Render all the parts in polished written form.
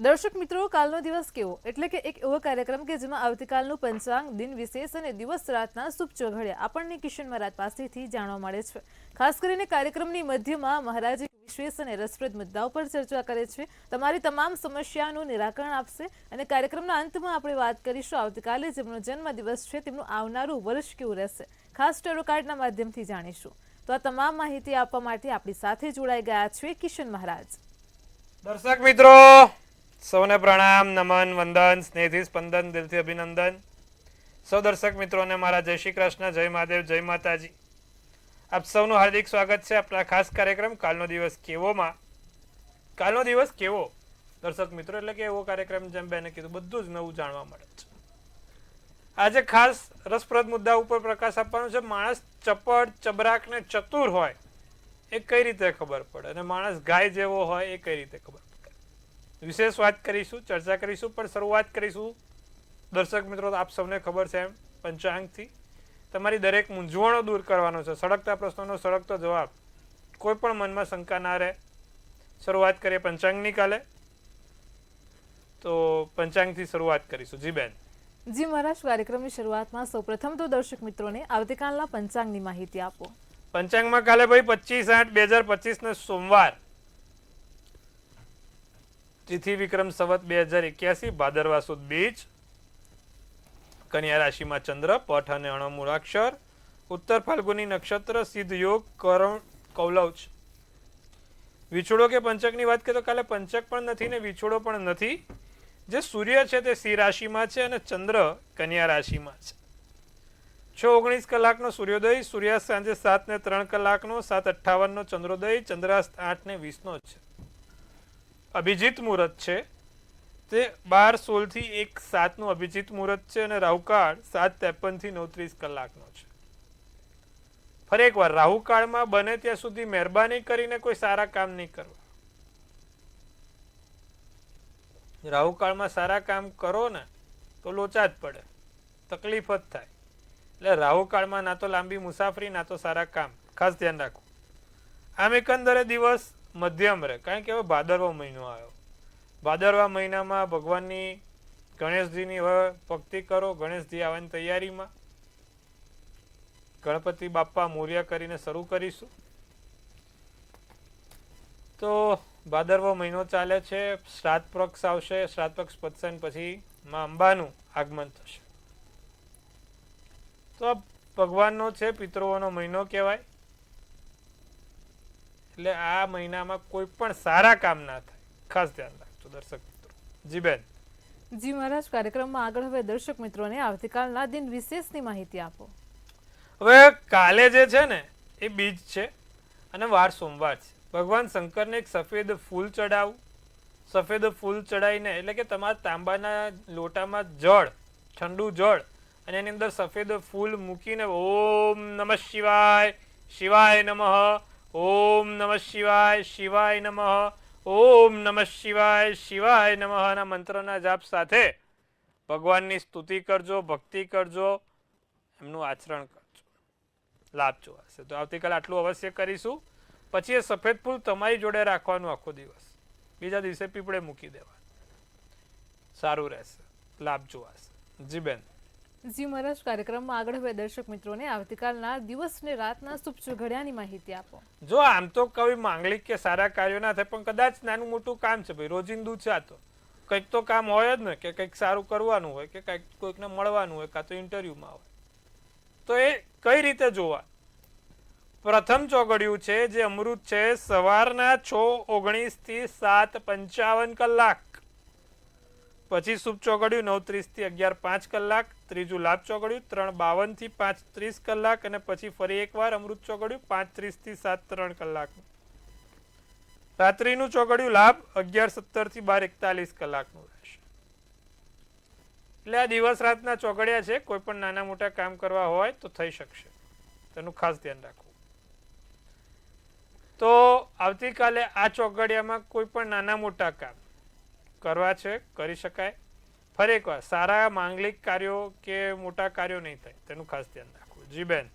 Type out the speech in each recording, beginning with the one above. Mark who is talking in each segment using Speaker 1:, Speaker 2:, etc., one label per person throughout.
Speaker 1: દર્શક મિત્રો, કાલનો દિવસ કેવો એટલે કે એક એવો કાર્યક્રમ કે જેમાં આવતીકાલનું પંચાંગ, દિન વિશેષ અને દિવસ રાતના શુભ ચોઘડિયા આપણને કિશન મહારાજ પાસેથી જાણવા મળે છે. ખાસ કરીને કાર્યક્રમની મધ્યમાં મહારાજ વિશેષ અને રસપ્રદ મુદ્દાઓ પર ચર્ચા કરે છે, તમારી તમામ સમસ્યાનું નિરાકરણ આપશે અને કાર્યક્રમના અંતમાં આપણે વાત કરીશું આવતીકાલે જેમનો જન્મદિવસ છે તેમનું આવનારું વર્ષ કેવું રહેશે, ખાસ ટેરો કાર્ડના માધ્યમથી જાણીશું. તો આ તમામ માહિતી આપવા માટે આપણી સાથે જોડાઈ ગયા છે કિશન મહારાજ.
Speaker 2: દર્શક મિત્રો સૌને પ્રણામ, નમન, વંદન, સ્નેહથી સ્પંદન, દિલથી અભિનંદન. સૌ દર્શક મિત્રોને મારા જય શ્રી કૃષ્ણ, જય મહાદેવ, જય માતાજી. આપ સૌનું હાર્દિક સ્વાગત છે આપણા ખાસ કાર્યક્રમ કાલનો દિવસ કેવોમાં. કાલનો દિવસ કેવો દર્શક મિત્રો એટલે કે એવો કાર્યક્રમ જેમ બેને કીધું બધું જ નવું જાણવા મળે છે. આજે ખાસ રસપ્રદ મુદ્દા ઉપર પ્રકાશ આપવાનો છે. માણસ ચપળ, ચબરાક ને ચતુર હોય એ કઈ રીતે ખબર પડે અને માણસ ગાય જેવો હોય એ કઈ રીતે ખબર પડે. વિશેષ વાત કરીશું, ચર્ચા કરીશું, પણ શરૂઆત કરીશું દર્શક મિત્રો આપ સૌને ખબર છે એમ પંચાંગથી. તમારી દરેક મૂંઝવણો દૂર કરવાનો છે, સળગતા પ્રશ્નોનો સળગતો જવાબ, કોઈ પણ મનમાં શંકા ના રહે. શરૂઆત કરીએ પંચાંગની કાલે, તો પંચાંગથી શરૂઆત કરીશું. જી બેન.
Speaker 1: જી મહારાજ, કાર્યક્રમની શરૂઆતમાં સૌપ્રથમ તો દર્શક મિત્રોને આવતીકાલના પંચાંગની માહિતી આપો.
Speaker 2: પંચાંગમાં કાલે ભાઈ 25/8/2025 ને સોમવાર, તિથિ વિક્રમ સંવત 2081, ભાદરવા સુદ બીજ, કન્યા રાશિમાં ચંદ્ર, પઠ અને અણ મૂળાક્ષર, ઉત્તર ફાલ્ગુની નક્ષત્ર, સિદ્ધ યોગ, કરણ કૌલવ છે. વિછોડો કે પંચકની વાત કરીએ તો કાલે પંચક પણ નથી ને વિછોડો પણ નથી. જે સૂર્ય છે તે સિંહ રાશિમાં છે અને ચંદ્ર કન્યા રાશિમાં છે. 6:19 કલાકનો સૂર્યોદય, સૂર્યાસ્ત સાંજે 7:03 7:58 ચંદ્રોદય, ચંદ્રાસ્ત 8:20 છે. અભિજીત મુહૂર્ત છે તે 12:16 થી 1:07 નું અભિજીત મુહૂર્ત છે અને રાહુકાળ 7:53 થી 9:30 કલાકનો છે. ફરી એકવાર, રાહુકાળમાં બને ત્યાં સુધી મહેરબાની કરીને કોઈ સારા કામ નહીં કરવા. રાહુકાળમાં સારા કામ કરો ને તો લોચા જ પડે, તકલીફ જ થાય. એટલે રાહુકાળમાં ના તો લાંબી મુસાફરી ના તો સારા કામ, ખાસ ધ્યાન રાખવું. આમ એકંદરે દિવસ મધ્યમ રહે, કારણ કે હવે ભાદરવો મહિનો આવ્યો. ભાદરવા મહિનામાં ભગવાનની ગણેશજીની હવે ભક્તિ કરો. ગણેશજી આવવાની તૈયારીમાં, ગણપતિ બાપ્પા મોર્યા કરીને શરૂ કરીશું. તો ભાદરવો મહિનો ચાલે છે, શ્રાદ્ધ પક્ષ આવશે, શ્રાદ્ધ પક્ષ પતશે પછી માં અંબાનું આગમન થશે. તો ભગવાનનો છે, પિતૃઓનો મહિનો કહેવાય. એટલે આ મહિનામાં કોઈ પણ સારા કામ ના થાય, ખાસ ધ્યાન રાખજો દર્શક મિત્રો. જી બેન.
Speaker 1: જી મહારાજ, કાર્યક્રમમાં આગળ હવે દર્શક મિત્રોને આવતીકાલના દિન વિશેષની માહિતી આપો.
Speaker 2: હવે કાલે જે છે ને એ બીજ છે અને વાર સોમવાર છે. ભગવાન શંકરને એક સફેદ ફૂલ ચડાવવું. સફેદ ફૂલ ચડાવીને એટલે કે તમારા તાંબાના લોટામાં જળ, ઠંડુ જળ, અને એની અંદર સફેદ ફૂલ મૂકીને ઓમ નમઃ શિવાય, શિવાય નમઃ, ઓમ નમઃ શિવાય, શિવાય નમઃ, ઓમ નમઃ શિવાય, શિવાય નમઃ ના મંત્રના જાપ સાથે ભગવાનની સ્તુતિ કરજો, ભક્તિ કરજો, એમનું આચરણ કરજો, લાભ જોવાશે. તો આવતીકાલે આટલું અવશ્ય કરીશું. પછી એ સફેદ ફૂલ તમારી જોડે રાખવાનું આખો દિવસ, બીજા દિવસે પીપળે મૂકી દેવાનું, સારું રહેશે, લાભ જોવાશે. જી બેન.
Speaker 1: જી મહારાજ, કાર્યક્રમમાં આગળ હવે દર્શક મિત્રોને આવતીકાલના દિવસ ને રાતના શુભ ચોઘડિયાની માહિતી આપો.
Speaker 2: જો આમ તો કોઈ માંગલિક કે સારા કાર્યો ના થાય, પણ કદાચ નાનું મોટું કામ છે ભાઈ, રોજિંદુ છે, આ તો કંઈક તો કામ હોય જ ને, કે કંઈક સારું કરવાનું હોય, કે કંઈક કોઈકને મળવાનું હોય, કાં તો ઇન્ટરવ્યુમાં હોય. તો એ કઈ રીતે જોવા? પ્રથમ ચોઘડિયું છે જે અમૃત છે, સવારના 6:19 થી 7:55 કલાક. પછી શુભ ચોઘડિયું 9:30 થી 11:05 કલાક. ત્રીજું લાભ ચોઘડિયું 3:52 થી 5:30 કલાક અને પછી ફરી એકવાર અમૃત ચોઘડિયું 5:30 થી 7:03 કલાક. રાત્રિનું ચોઘડિયું લાભ 11:17 થી 12:41 કલાકનું રહેશે. એટલે આ દિવસ રાતના ચોઘડિયા છે, કોઈ પણ નાના મોટા કામ કરવા હોય તો થઈ શકશે, તેનું ખાસ ધ્યાન રાખવું. તો આવતીકાલે આ ચોઘડિયામાં કોઈ પણ નાના મોટા કામ કરવા છે, કરી શકાય. ફરી એકવાર, સારા માંગલિક કાર્યો કે મોટા કાર્યો નહીં થાય, તેનું ખાસ ધ્યાન રાખવું. જી બેન.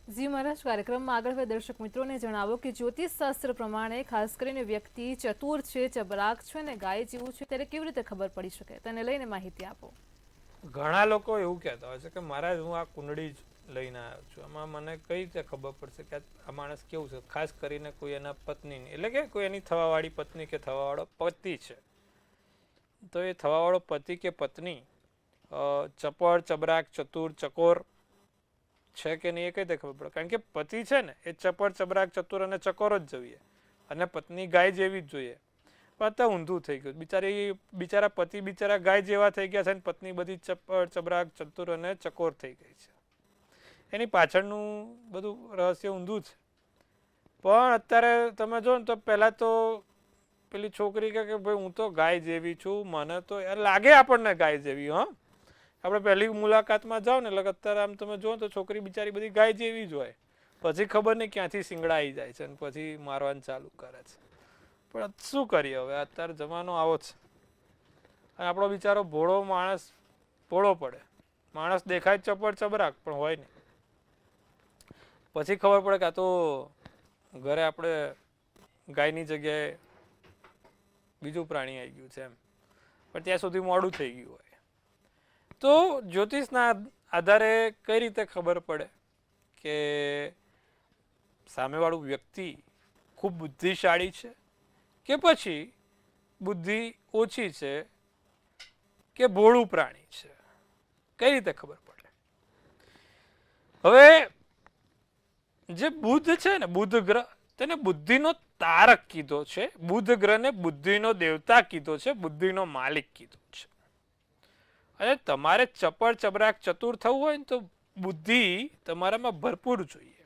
Speaker 1: જી મહારાજ, કાર્યક્રમમાં આગળ વધે દર્શક મિત્રોને જણાવો કે જ્યોતિષ શાસ્ત્ર પ્રમાણે ખાસ કરીને વ્યક્તિ ચતુર છે, ચબરાક છે ને ગાય જેવું છે ત્યારે કેવી રીતે ખબર પડી શકે, તેને લઈને માહિતી આપો.
Speaker 2: ઘણા લોકો એવું કહેતા હોય છે કે મહારાજ હું આ કુંડળી જ લઈને આવ્યો છું, આમાં મને કઈ રીતે ખબર પડશે કે આ માણસ કેવું છે, ખાસ કરીને કોઈ એના પત્ની એટલે કે કોઈ એની થવાવાળી પત્ની કે થવાવાળો પતિ છે, તો એ થવાવાળો પતિ કે પત્ની ચપળ, ચબરાક, ચતુર, ચકોર છે કે નહીં એ કઈ રીતે ખબર પડે? કારણ કે પતિ છે ને એ ચપળ, ચબરાક, ચતુર અને ચકોર જ જોઈએ અને પત્ની ગાય જેવી જ જોઈએ. પણ અત્યારે ઊંધું થઈ ગયું, બિચારા પતિ બિચારા ગાય જેવા થઈ ગયા છે અને પત્ની બધી ચપળ, ચબરાક, ચતુર અને ચકોર થઈ ગઈ છે. એની પાછળનું બધું રહસ્ય ઊંધું છે. પણ અત્યારે તમે જો ને તો પહેલા તો પેલી છોકરી કે ભાઈ હું તો ગાય જેવી છું, મને તો લાગે આપણને ગાય જેવી. આપણે પહેલી મુલાકાતમાં જાઓ ને એટલે અત્યારે આમ તમે જો તો છોકરી બિચારી બધી ગાય જેવી જ હોય, પછી ખબર નહીં ક્યાંથી શિંગડા આવી જાય છે અને પછી મારવાનું ચાલુ કરે છે. પણ શું કરીએ હવે, અત્યારે જમાનો આવો છે અને આપણો બિચારો ભોળો માણસ ભોળો પડે. માણસ દેખાય ચપળ ચબરાક પણ હોય નહીં. પછી ખબર પડે કે આ તો ઘરે આપણે ગાયની જગ્યાએ બીજું પ્રાણી આવી ગયું છે એમ, પણ ત્યાં સુધી મોડું થઈ ગયું હોય. તો જ્યોતિષના આધારે કઈ રીતે ખબર પડે કે સામેવાળું વ્યક્તિ ખૂબ બુદ્ધિશાળી છે કે પછી બુદ્ધિ ઓછી છે કે ભોળું પ્રાણી છે, કઈ રીતે ખબર પડે? હવે જે બુદ્ધ છે ને, બુધ ગ્રહ, તેને બુદ્ધિનો તારક કીધો છે. બુધ ગ્રહને બુદ્ધિનો દેવતા કીધો છે, બુદ્ધિનો માલિક કીધો છે. અને તમારે ચપળ, ચબરાક, ચતુર થવું હોય ને તો બુદ્ધિ તમારામાં ભરપૂર જોઈએ.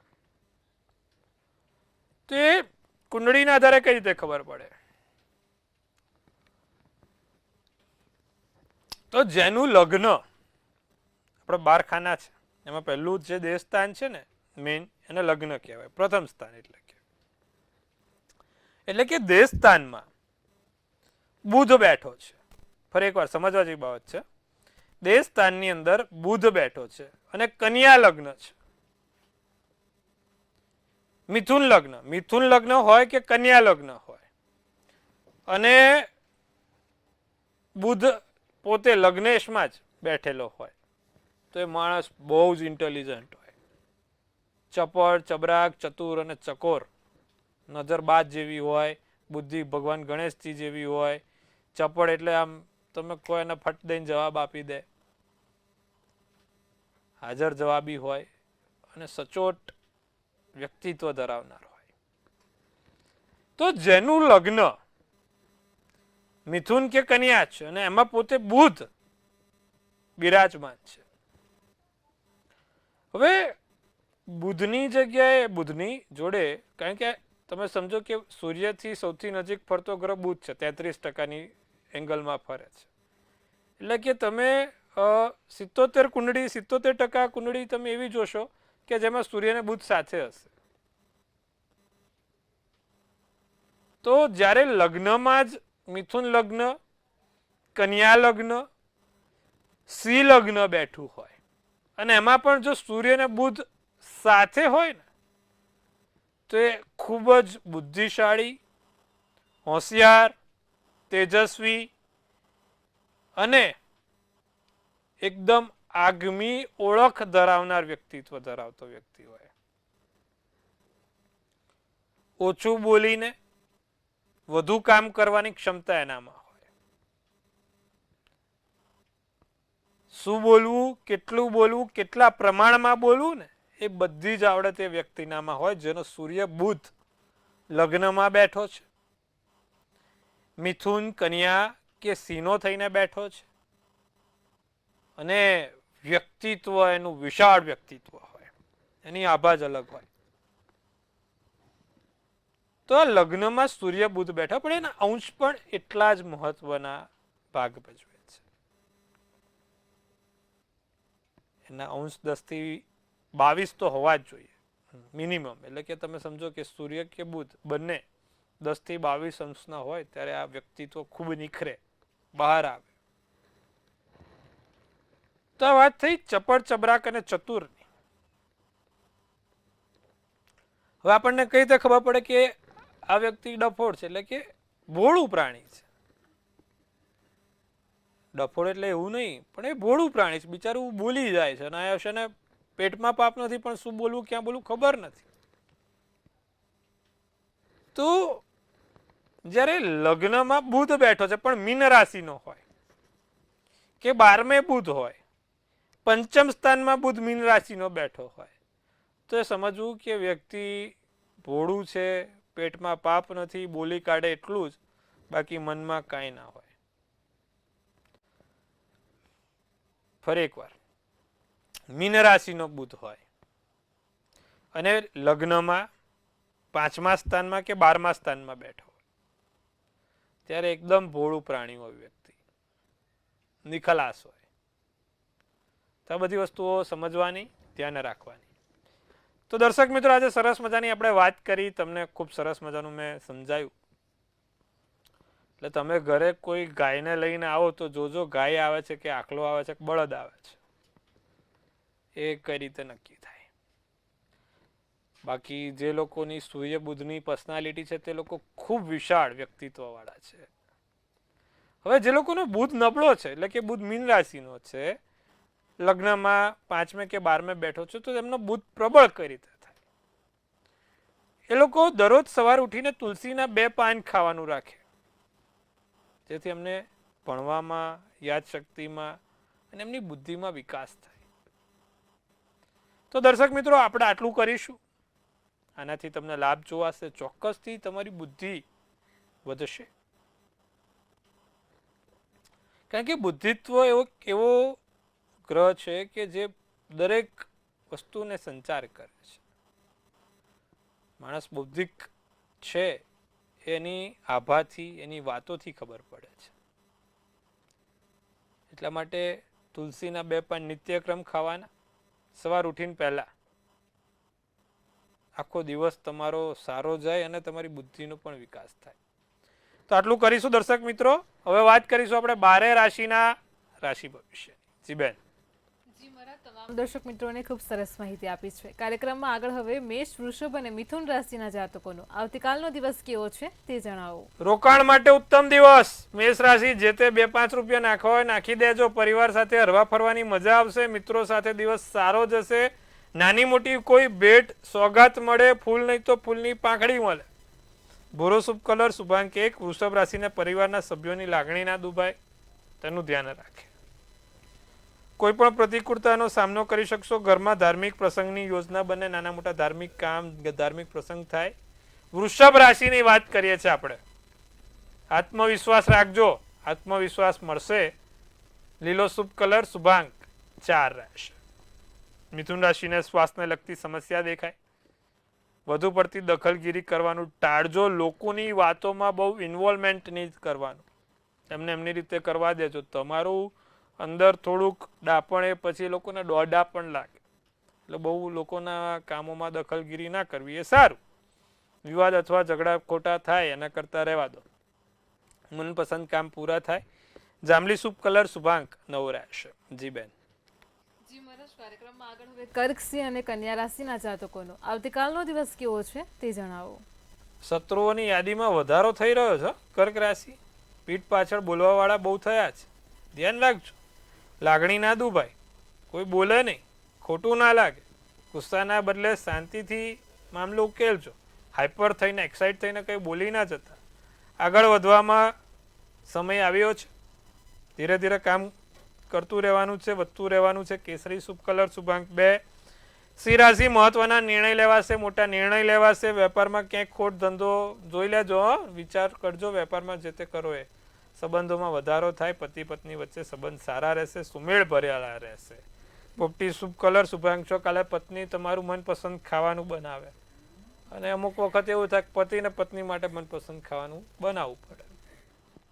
Speaker 2: તો એ કુંડળીના આધારે કઈ રીતે ખબર પડે? તો જેનું લગ્ન આપણે 12 ખાના છે એમાં પહેલું જે દેહસ્થાન છે ને મેઇન, એને લગ્ન કહેવાય, પ્રથમ સ્થાન. એટલે કે દેહસ્થાનમાં બુધ બેઠો છે. ફરી એકવાર સમજવા જેવી બાબત છે. દેહસ્થાનની અંદર બુધ બેઠો છે અને કન્યા લગ્ન છે. મિથુન લગ્ન હોય કે કન્યા લગ્ન હોય અને બુધ પોતે લગ્નેશમાં જ બેઠેલો હોય તો એ માણસ બહુ જ ઇન્ટેલિજન્ટ હોય, ચપળ, ચબરાક, ચતુર અને ચકોર, નજરબાજ જેવી હોય, બુદ્ધિ ભગવાન ગણેશજી જેવી હોય. ચપળ એટલે આમ તમે કોઈ એને ફટ દઈને જવાબ આપી દે, હાજર જવાબી હોય અને સચોટ વ્યક્તિત્વ ધરાવનાર હોય. તો જેનું લગ્ન મિથુન કે કન્યા છે અને એમાં પોતે બુધ બિરાજમાન છે. હવે બુધની જોડે, કારણ કે તમે સમજો કે સૂર્યથી સૌથી નજીક ફરતો ગ્રહ બુધ છે, 33% એંગલમાં ફરે છે. એટલે કે તમે 77% કુંડળી તમે એવી જોશો કે જેમાં સૂર્ય અને બુધ સાથે હશે. તો જ્યારે લગ્નમાં જ મિથુન લગ્ન, કન્યા લગ્ન, સિંહ લગ્ન બેઠું હોય અને એમાં પણ જો સૂર્ય અને બુધ સાથે હોય ને તો એ ખૂબ જ બુદ્ધિશાળી, હોશિયાર, તેજસ્વી અને એકદમ આગમી ઓળખ ધરાવનાર વ્યક્તિત્વ ધરાવતો વ્યક્તિ હોય. ઓછું બોલીને વધુ કામ કરવાની ક્ષમતા એનામાં હોય. શું બોલવું, કેટલું બોલવું, કેટલા પ્રમાણમાં બોલવું ને એ બધી જ આવડત એ વ્યક્તિનામાં હોય, જેનો સૂર્ય બુધ લગ્નમાં બેઠો છે, મિથુન, કન્યા કે સિંહનો થઈને બેઠો છે અને વ્યક્તિત્વ એનું વિશાળ વ્યક્તિત્વ હોય, એની આભા જ અલગ હોય. તો આ લગ્નમાં સૂર્ય બુધ બેઠા, પણ એના અંશ પણ એટલા જ મહત્વના ભાગ ભજવે છે. એના અંશ 10 થી 22 તો હોવા જ જોઈએ મિનિમમ. એટલે કે તમે સમજો કે સૂર્ય કે બુધ બંને 10 થી 22 અંશના હોય ત્યારે આ વ્યક્તિત્વ ખૂબ નિખરે, બહાર આવે. તો આ વાત થઈ ચપળ, ચબરાક અને ચતુરની. હવે આપણને કઈ રીતે ખબર પડે કે આ વ્યક્તિ ડફોડ છે, એટલે કે ભોળું પ્રાણી છે. ડફોડ એટલે એવું નહીં, પણ એ ભોળું પ્રાણી છે, બિચારું બોલી જાય છે અને આ છે ને પેટમાં પાપ નથી, પણ શું બોલવું ક્યાં બોલવું ખબર નથી. તો જ્યારે લગ્નમાં બુધ બેઠો છે પણ મીન રાશિનો હોય કે 12મે બુધ હોય, પંચમ સ્થાનમાં બુધ મીન રાશિનો બેઠો હોય, તો એ સમજવું કે વ્યક્તિ ભોળું છે, પેટમાં પાપ નથી, બોલી કાઢે એટલું જ, બાકી મનમાં કાંઈ ના હોય. ફરી એકવાર, મીન રાશિનો બુધ હોય અને લગ્નમાં 5મા સ્થાનમાં કે 12મા સ્થાનમાં બેઠો હોય, ત્યારે એકદમ ભોળું પ્રાણી હોય વ્યક્તિ, નિખલાસ હોય. તો આ બધી વસ્તુઓ સમજવાની, ધ્યાન રાખવાની. તો દર્શક મિત્રો, આજે સરસ મજાની આપણે વાત કરી, તમને ખૂબ સરસ મજાનું મેં સમજાયું. એટલે તમે ઘરે કોઈ ગાયને લઈને આવો તો જોજો ગાય આવે છે કે આખલો આવે છે કે બળદ આવે છે, એ કઈ રીતે નક્કી થાય. બાકી જે લોકોની સૂર્ય બુધની પર્સનાલિટી છે તે લોકો ખૂબ વિશાળ વ્યક્તિત્વ વાળા છે. હવે જે લોકોનો બુધ નબળો છે, એટલે કે બુધ મીન રાશિનો છે, લગ્નમાં 5મે કે 12મે બેઠો છે, તો એમનો બુધ પ્રબળ કઈ રીતે થાય? એ લોકો દરરોજ સવાર ઉઠીને તુલસીના 2 પાન ખાવાનું રાખે, જેથી એમને ભણવામાં, યાદશક્તિમાં અને એમની બુદ્ધિમાં વિકાસ થાય. તો દર્શક મિત્રો, આપણે આટલું કરીશું. આનાથી તમને લાભ જોવાશે, ચોક્કસથી તમારી બુદ્ધિ વધશે. કારણ કે બુદ્ધિત્વ એવો ગ્રહ છે કે જે દરેક વસ્તુને સંચાર કરે છે. માણસ બૌદ્ધિક છે એની આભાથી, એની વાતોથી ખબર પડે છે. એટલા માટે તુલસીના 2 પાન નિત્યક્રમ ખાવાના સવાર ઉઠીને પહેલા. આખો દિવસ તમારો સારો જાય અને તમારી બુદ્ધિનો પણ વિકાસ થાય. તો આટલું કરીશું દર્શક મિત્રો. હવે વાત કરીશું આપણે 12 રાશિના રાશિ ભવિષ્યની. જી બેન.
Speaker 1: તમામ દર્શક મિત્રોને ખૂબ સરસ માહિતી આપી છે. કાર્યક્રમમાં આગળ હવે મેષ, વૃષભ અને મિથુન રાશિના જાતકોનો આવતીકાલનો દિવસ કેવો છે તે જણાવો.
Speaker 2: રોકાણ માટે ઉત્તમ દિવસ. મેષ રાશિ, જે તે 2-5 રૂપિયા નાખવા હોય નાખી દેજો. પરિવાર સાથે હરવા ફરવાની મજા આવશે. મિત્રો સાથે દિવસ સારો જશે. નાની મોટી કોઈ ભેટ સોગાત મળે, ફૂલ નહીં તો ફૂલની પાંખડી મળે. ભૂરો શુભ કલર, શુભાંક 1. વૃષભ રાશિના પરિવારના સભ્યોની લાગણી ના દુભાય, તેનું ધ્યાન રાખે. કોઈ પણ પ્રતિકૂળતાનો સામનો કરી શકશો. ઘરમાં ધાર્મિક પ્રસંગની યોજના બને, નાના મોટા ધાર્મિક કામ, ધાર્મિક પ્રસંગ થાય. વૃષભ રાશિની વાત કરીએ છીએ આપણે. આત્મવિશ્વાસ રાખજો, આત્મવિશ્વાસ મળશે. લીલો શુભ કલર, શુભાંક 4 રહેશે. મિથુન રાશિને શ્વાસને લગતી સમસ્યા દેખાય. વધુ પડતી દખલગીરી કરવાનું ટાળજો. લોકોની વાતોમાં બહુ ઇન્વોલ્વમેન્ટ નહીં કરવાનું, એમને એમની રીતે કરવા દેજો. તમારું અંદર થોડુંક ડાપણ, એ પછી લોકોને દોડા પણ લાગે, એટલે બહુ લોકોના કામોમાં દખલગીરી ના કરવી એ સારું. વિવાદ અથવા ઝઘડા ખોટા થાય એના કરતા રહેવા દો. મનપસંદ કામ પૂરા થાય. જાંબલી શુભ કલર, શુભાંક 9 રહેશે. જી બેન.
Speaker 1: કાર્યક્રમમાં આગળ હવે કર્ક, સિંહ અને કન્યા રાશિના જાતકોનો આવતીકાલનો દિવસ કેવો છે તે જણાવો.
Speaker 2: શત્રુઓની યાદીમાં વધારો થઈ રહ્યો છે. કર્ક રાશિ, પીઠ પાછળ બોલવાવાળા બહુ થયા છે, ધ્યાન રાખજો. લાગણી ના દુભાય, કોઈ બોલે નહીં, ખોટું ના લાગે. ગુસ્સાના બદલે શાંતિથી મામલો ઉકેલજો. હાઈપર થઈને, એક્સાઇટ થઈને કંઈ બોલી ના જતા. આગળ વધવામાં સમય આવ્યો છે. ધીરે ધીરે કામ કરતું રહેવાનું છે, વધતું રહેવાનું છે. કેસરી શુભ કલર, શુભાંક 2. સિંહ રાશિ, મહત્વના નિર્ણય લેવાશે, મોટા નિર્ણય લેવાશે. વેપારમાં ક્યાંક ખોટ ધંધો જોઈ લેજો, વિચાર કરજો. વેપારમાં જે તે કરો એ. સંબંધોમાં વધારો થાય. પતિ પત્ની વચ્ચે સંબંધ સારા રહેશે, સુમેળ ભરેલા રહેશે. પોપટી શુભ કલર, શુભાંક 6. કાલે પત્ની તમારું મનપસંદ ખાવાનું બનાવે, અને અમુક વખત એવું થાય પતિ ને પત્ની માટે મનપસંદ ખાવાનું બનાવવું પડે.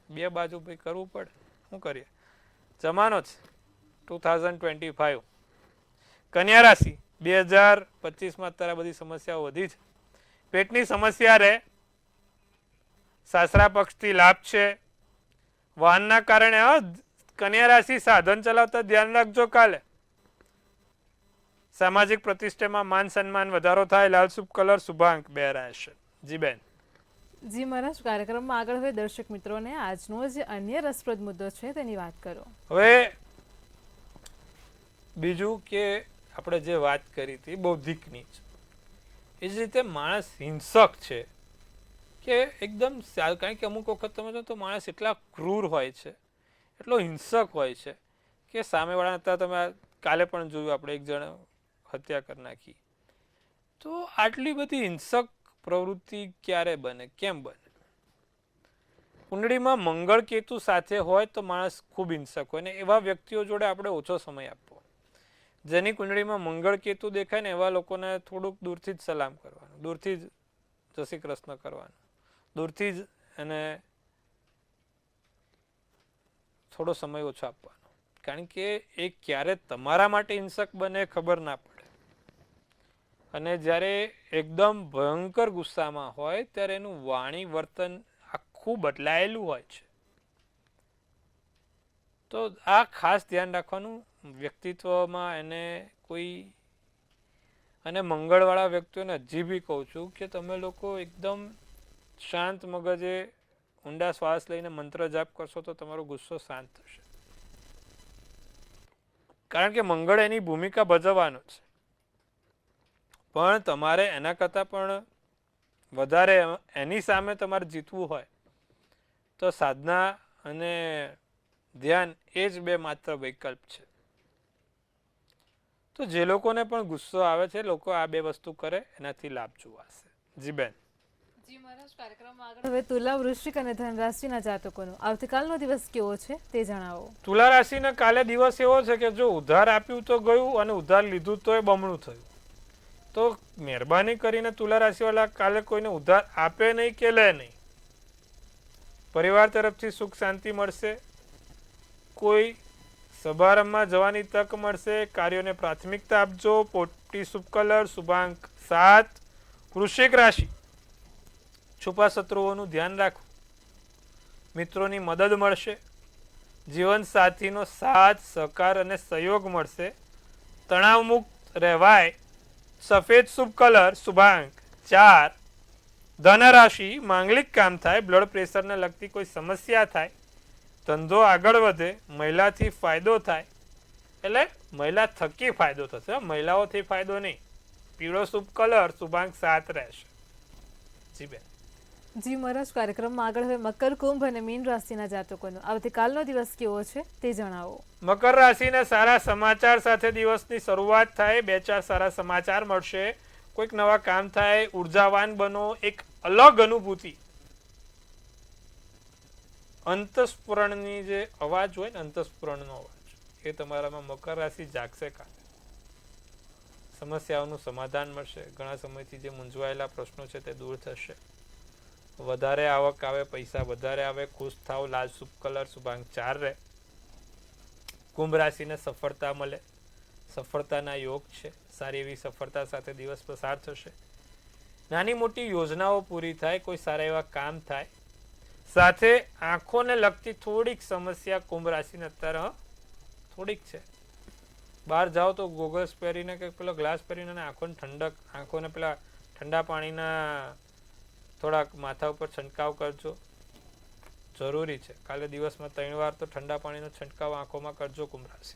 Speaker 2: બે બાજુ ભાઈ કરવું પડે, શું કરીએ, જમાનો છે 2025. કન્યા રાશિ, 2025માં અત્યારે બધી સમસ્યાઓ વધી છે. પેટની સમસ્યા રહે. સાસરા પક્ષથી લાભ છે. વાહનના કારણે કન્યા રાશિ સાધન ચલાવતા ધ્યાન રાખજો. કાલે સામાજિક પ્રતિષ્ઠામાં માન સન્માન વધારો થાય. લાલ શુભ કલર શુભાંક 2 રહેશે. જી બેન.
Speaker 1: જી મહારાજ, કાર્યક્રમમાં આગળ હવે દર્શક મિત્રોને આજનો જે અન્ય રસપ્રદ મુદ્દો છે તેની વાત કરો.
Speaker 2: હવે બીજું કે આપણે જે વાત કરી હતી બૌદ્ધિકની જ, એ જ રીતે માણસ હિંસક છે કે એકદમ કારણ કે અમુક વખત તમે જો તો માણસ એટલા ક્રૂર હોય છે, એટલો હિંસક હોય છે કે સામેવાળા હતા. તમે કાલે પણ જોયું, આપણે એક જણ હત્યા કરી નાખી. તો આટલી બધી હિંસક પ્રવૃત્તિ ક્યારે બને, કેમ બને? કુંડળીમાં મંગળ કેતુ સાથે હોય તો માણસ ખૂબ હિંસક હોય, ને એવા વ્યક્તિઓ જોડે આપણે ઓછો સમય આપવો. જેની કુંડળીમાં મંગળ કેતુ દેખાય ને એવા લોકોને થોડુંક દૂરથી જ સલામ કરવાનું, દૂરથી જ જય શ્રી કૃષ્ણ કરવાનું, દૂરથી જ એને થોડો સમય ઓછો આપવાનો. કારણ કે એ ક્યારે તમારા માટે હિંસક બને ખબર ના પડે. અને જ્યારે એકદમ ભયંકર ગુસ્સામાં હોય ત્યારે એનું વાણી વર્તન આખું બદલાયેલું હોય છે. તો આ ખાસ ધ્યાન રાખવાનું વ્યક્તિત્વમાં. એને કોઈ અને મંગળવાળા વ્યક્તિઓને હજી બી કહું છું કે તમે લોકો એકદમ શાંત મગજે ઊંડા શ્વાસ લઈને મંત્ર જાપ કરશો તો તમારો ગુસ્સો શાંત થશે. કારણ કે મંગળ એની ભૂમિકા ભજવવાનો છે, પણ તમારે એના કરતાં પણ વધારે એની સામે તમારે જીતવું હોય તો સાધના અને ધ્યાન એ જ બે માત્ર વિકલ્પ છે. તો જે લોકોને પણ ગુસ્સો આવે છે, લોકો આ બે વસ્તુ કરે, એનાથી લાભ જોવાશે. જી બેન.
Speaker 1: જી મહારાજ, કાર્યક્રમમાં આગળ હવે તુલા, વૃશ્ચિક અને ધન રાશિના જાતકોનો આવતીકાલનો દિવસ કેવો છે તે જણાવો.
Speaker 2: તુલા રાશિને કાલે દિવસ એવો છે કે જો ઉધાર આપ્યું તો ગયું અને ઉધાર લીધું તો એ બમણું થયું. તો મહેરબાની કરીને તુલા રાશિવાળા કાલે કોઈને ઉધાર આપે નહીં કે લે નહીં. પરિવાર તરફથી સુખ શાંતિ મળશે. કોઈ સમારંભમાં જવાની તક મળશે. કાર્યોને પ્રાથમિકતા આપજો. પોટી શુભ કલર શુભાંક 7. વૃશ્ચિક રાશિ, છુપા શત્રુઓનું ધ્યાન રાખવું. મિત્રોની મદદ મળશે. જીવન સાથીનો સાથ સહકાર અને સહયોગ મળશે. તણાવ મુક્ત રહેવાય. સફેદ શુભ કલર શુભાંક 4. ધન રાશિ, માંગલિક કામ થાય. બ્લડ પ્રેશરને લગતી કોઈ સમસ્યા થાય. ધંધો આગળ વધે. મહિલાથી ફાયદો થાય. એટલે મહિલા થકી ફાયદો થશે, મહિલાઓથી ફાયદો નહીં. પીળો શુભ કલર શુભાંક 7 રહેશે. જી બેન.
Speaker 1: જી મહારાજ, કાર્યક્રમમાં આગળ હવે મકર, કુંભ અને મીન રાશિના જાતકોનો આવતીકાલનો દિવસ કેવો છે તે જણાવો.
Speaker 2: મકર રાશિને સારા સમાચાર સાથે દિવસની શરૂઆત થાય. 2-4 સારા સમાચાર મળશે. કોઈક નવા કામ થાય. ઉર્જાવાન બનો. એક અલગ અનુભૂતિ. અંતસ્ફુરણની જે અવાજ હોય ને, અંતસ્ફુરણનો અવાજ, એ તમારામાં મકર રાશિ જાગશે. કાલે સમસ્યાઓનું સમાધાન મળશે. ઘણા સમયથી જે મૂંઝવાયેલા પ્રશ્નો છે તે દૂર થશે. વધારે આવક આવે, પૈસા વધારે આવે. ખુશ થાવ. લાલ શુભ કલર શુભાંક 4 રહે. કુંભ રાશિને સફળતા મળે. સફળતાના યોગ છે. સારી એવી સફળતા સાથે દિવસ પસાર થશે. નાની મોટી યોજનાઓ પૂરી થાય. કોઈ સારા એવા કામ થાય. સાથે આંખોને લગતી થોડીક સમસ્યા કુંભ રાશિને અત્યારે થોડીક છે. બહાર જાઓ તો ગોગલ્સ પહેરીને કે પેલો ગ્લાસ પહેરીને આંખોને ઠંડક, આંખોને પેલા ઠંડા પાણીના થોડાક માથા ઉપર છંટકાવ કરજો. જરૂરી છે. કાલે દિવસમાં 3 વાર તો ઠંડા પાણીનો છંટકાવ આંખોમાં કરજો કુંભ રાશિ.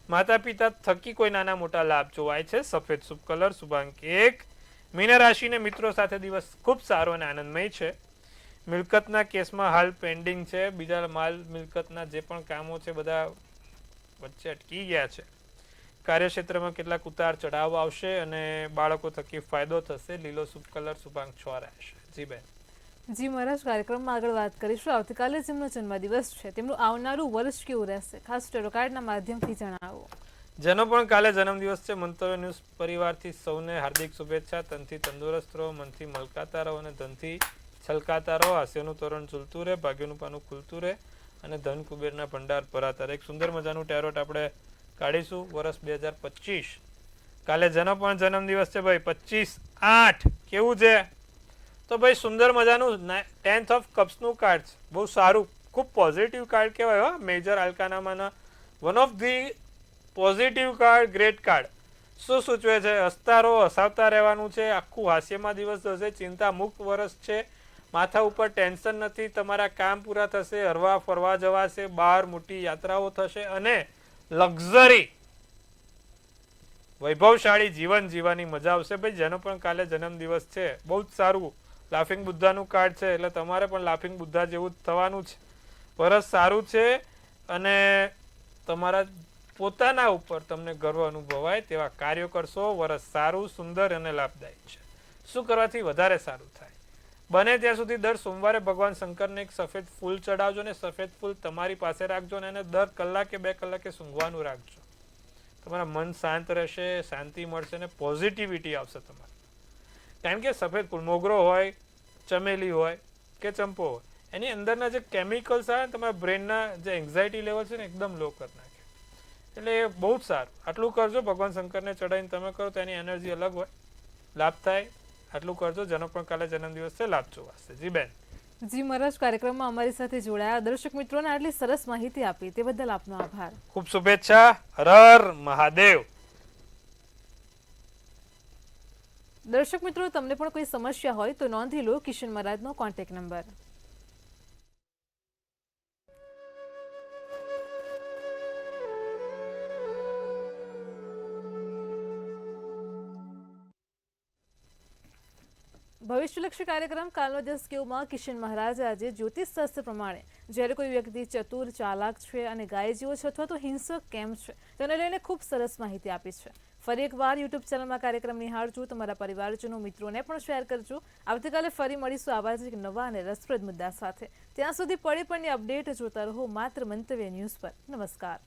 Speaker 2: માતા પિતા થકી કોઈ નાના મોટા લાભ જોવાય છે. સફેદ શુભ કલર શુભાંક 1. મીન રાશિને મિત્રો સાથે દિવસ ખૂબ સારો અને આનંદમય છે. મિલકતના કેસમાં હાલ પેન્ડિંગ છે. બીજા માલ મિલકતના જે પણ કામો છે બધા વચ્ચે અટકી ગયા છે. કાર્યક્ષેત્રમાં કેટલાક ઉતાર ચઢાવ આવશે અને બાળકો થકી ફાયદો થશે. લીલો શુભ કલર શુભાંક 6 રહેશે. જી બેન.
Speaker 1: જી મહારાજ, કાર્યક્રમમાં આગળ વાત કરીશું. આવતીકાલે જેમનો જન્મદિવસ છે તેમનું આવનારું વર્ષ કેવું રહેશે, ખાસ ટેરો કાર્ડના માધ્યમથી જણાવો.
Speaker 2: જેનો પણ કાલે જન્મદિવસ છે, મંતવ્ય ન્યૂઝ પરિવારથી સૌને હાર્દિક શુભેચ્છા. તનથી તંદુરસ્ત રહો, મનથી મલકાતા રહો અને ધનથી છલકાતા રહો. હાસ્યનું તોરણ ઝૂલતું રહે, ભાગ્યનું પાનું ખુલતું રહે અને ધન કુબેરના ભંડાર ભરાતા રહે. એક સુંદર મજાનું ટેરોટ આપણે કાઢીશું. વર્ષ 2025. કાલે જેનો પણ જન્મદિવસ છે ભાઈ 25/8 કેવું છે તો ભાઈ સુંદર મજાનું 10th ઓફ કપ્સનું કાર્ડ છે. બહુ સારું, ખૂબ પોઝિટિવ કાર્ડ કહેવાય. મેજર આલ્કાનામાંના one of the positive card, great card. શું સૂચવે છે? હસતા રહો, હસાવતા રહેવાનું છે. આખું હાસ્યમાં દિવસ હશે. ચિંતા મુક્ત વર્ષ છે. માથા ઉપર ટેન્શન નથી. તમારા કામ પૂરા થશે. હરવા ફરવા જવાશે. બહાર મોટી યાત્રાઓ થશે અને લક્ઝરી વૈભવશાળી જીવન જીવવાની મજા આવશે. ભાઈ જેનો પણ કાલે જન્મદિવસ છે બહુ જ સારું. લાફિંગ બુદ્ધાનું કાર્ડ છે એટલે તમારે પણ લાફિંગ બુદ્ધા જેવું જ થવાનું છે. વરસ સારું છે અને તમારા પોતાના ઉપર તમને ગર્વ અનુભવાય તેવા કાર્યો કરશો. વરસ સારું, સુંદર અને લાભદાયક છે. શું કરવાથી વધારે સારું થાય? બને ત્યાં સુધી દર સોમવારે ભગવાન શંકરને એક સફેદ ફૂલ ચડાવજો ને સફેદ ફૂલ તમારી પાસે રાખજો અને એને દર કલાકે 2 કલાકે સૂંઘવાનું રાખજો. તમારા મન શાંત રહેશે, શાંતિ મળશે અને પોઝિટિવિટી આવશે તમારે. કારણ કે સફેદ ફૂલ મોગરો હોય, ચમેલી હોય કે ચંપો હોય, એની અંદરના જે કેમિકલ્સ આવે તમારા બ્રેનના જે એન્ઝાયટી લેવલ છે ને એકદમ લો કરી નાખે. એટલે એ બહુ જ સારું. આટલું કરજો. ભગવાન શંકરને ચડાવીને તમે કરો તો એની એનર્જી અલગ હોય, લાભ થાય. આટલું કરજો. જેનો પણ કાલે જન્મદિવસ છે લાભ જોવાશે. જી બેન.
Speaker 1: જી મહારાજ, કાર્યક્રમમાં અમારી સાથે જોડાયા દર્શક મિત્રોને આટલી સરસ માહિતી આપી તે બદલ આપનો આભાર.
Speaker 2: ખૂબ શુભેચ્છા. હર હર મહાદેવ.
Speaker 1: દર્શક મિત્રો, તમને પણ કોઈ સમસ્યા હોય તો નોંધી લો કિશન મહારાજનો કોન્ટેક્ટ નંબર. ભવિષ્યલક્ષી કાર્યક્રમ કાલનો દિવસ કેવમાં કિશન મહારાજ આજે જ્યોતિષ શાસ્ત્ર પ્રમાણે જ્યારે કોઈ વ્યક્તિ ચતુર, ચાલાક છે અને ગાય જેવો છે અથવા તો હિંસક કેમ છે તેને લઈને ખૂબ સરસ માહિતી આપી છે. ફરી એકવાર યુટ્યુબ ચેનલમાં કાર્યક્રમ નિહાળજો. તમારા પરિવારજનો, મિત્રોને પણ શેર કરજો. આવતીકાલે ફરી મળીશું આવા જ એક નવા અને રસપ્રદ મુદ્દા સાથે. ત્યાં સુધી પળે પળની અપડેટ જોતા રહો માત્ર મંતવ્ય ન્યૂઝ પર. નમસ્કાર.